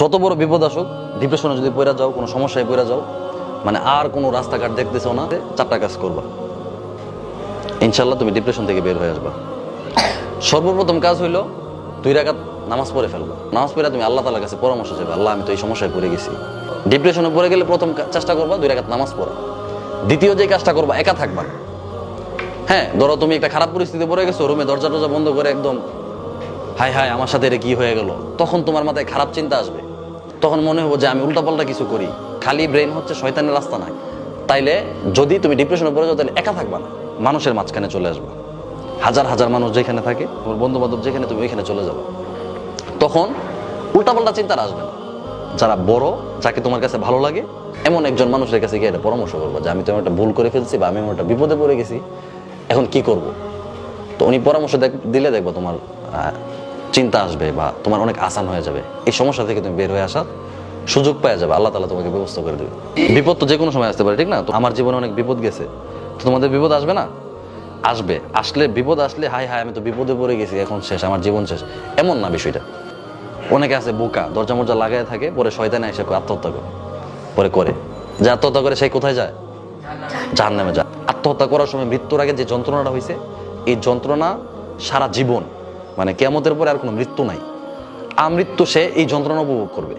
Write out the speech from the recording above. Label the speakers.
Speaker 1: যত বড় বিপদ আসুক, ডিপ্রেশনে যদি পড়ে যাও, কোনো সমস্যায় পড়ে যাও, মানে আর কোনো রাস্তাঘাট দেখতেছো না, চারটা কাজ করবা, ইনশাল্লাহ তুমি ডিপ্রেশন থেকে বের হয়ে আসবা। সর্বপ্রথম কাজ হইলো 2 রাকাত নামাজ পড়ে ফেলবা। নামাজ পড়ে তুমি আল্লাহ তাআলার কাছে পরামর্শ চাইবে, আল্লাহ আমি তো এই সমস্যায় পড়ে গেছি। ডিপ্রেশনে পড়ে গেলে প্রথম চেষ্টা করবা 2 রাকাত নামাজ পড়া। দ্বিতীয় যে কাজটা করবা, একা থাকবা। হ্যাঁ, ধরো তুমি একটা খারাপ পরিস্থিতিতে পড়ে গেছো, রুমে দরজা টরজা বন্ধ করে একদম হাই হাই আমার সাথে এটা কি হয়ে গেল, তখন তোমার মাথায় খারাপ চিন্তা আসবে। তখন মনে হবে যে আমি উল্টাপাল্টা কিছু করি। খালি ব্রেন হচ্ছে শয়তানের রাস্তা নাই। তাইলে যদি তুমি ডিপ্রেশনে পড়ে যাও, তাহলে একা থাকবা না, মানুষের মাঝখানে চলে আসবা। হাজার হাজার মানুষ যেখানে থাকে, তোমার বন্ধু বান্ধব যেখানে, তুমি ওইখানে চলে যাবে। তখন উল্টাপাল্টা চিন্তা আসবে না। যারা বড়, যাকে তোমার কাছে ভালো লাগে, এমন একজন মানুষের কাছে গিয়ে একটা পরামর্শ করবো যে আমি তো একটা ভুল করে ফেলছি, বা আমি একটা বিপদে পড়ে গেছি, এখন কি করব। তো উনি পরামর্শ দিলে দেখবো তোমার চিন্তা আসবে, বা তোমার অনেক আসান হয়ে যাবে। এই সমস্যা থেকে তুমি বের হয়ে আসার সুযোগ পাওয়া যাবে, আল্লাহ তাআলা তোমাকে ব্যবস্থা করে দেবে। বিপদ তো যে কোনো সময় আসতে পারে, ঠিক না? তো আমার জীবনে অনেক বিপদ গেছে, তো তোমাদের বিপদ আসবে না? আসবে। আসলে বিপদ আসলে হাই হাই আমি তো বিপদে পড়ে গেছি, এখন শেষ, আমার জীবন শেষ, এমন না বিষয়টা। অনেকে আছে বোকা, দরজা মরজা লাগাই থাকে, পরে শয়তানে এসে আত্মহত্যা করে। পরে করে যে আত্মহত্যা করে, সে কোথায় যায়? জাহান্নামে যায়। আত্মহত্যা করার সময় মৃত্যুর আগে যে যন্ত্রণাটা হয়েছে, এই যন্ত্রণা সারা জীবন, মানে কিয়ামতের পরে আর কোনো মৃত্যু নাই, আমৃত্যু সে এই যন্ত্রণা উপভোগ করবে।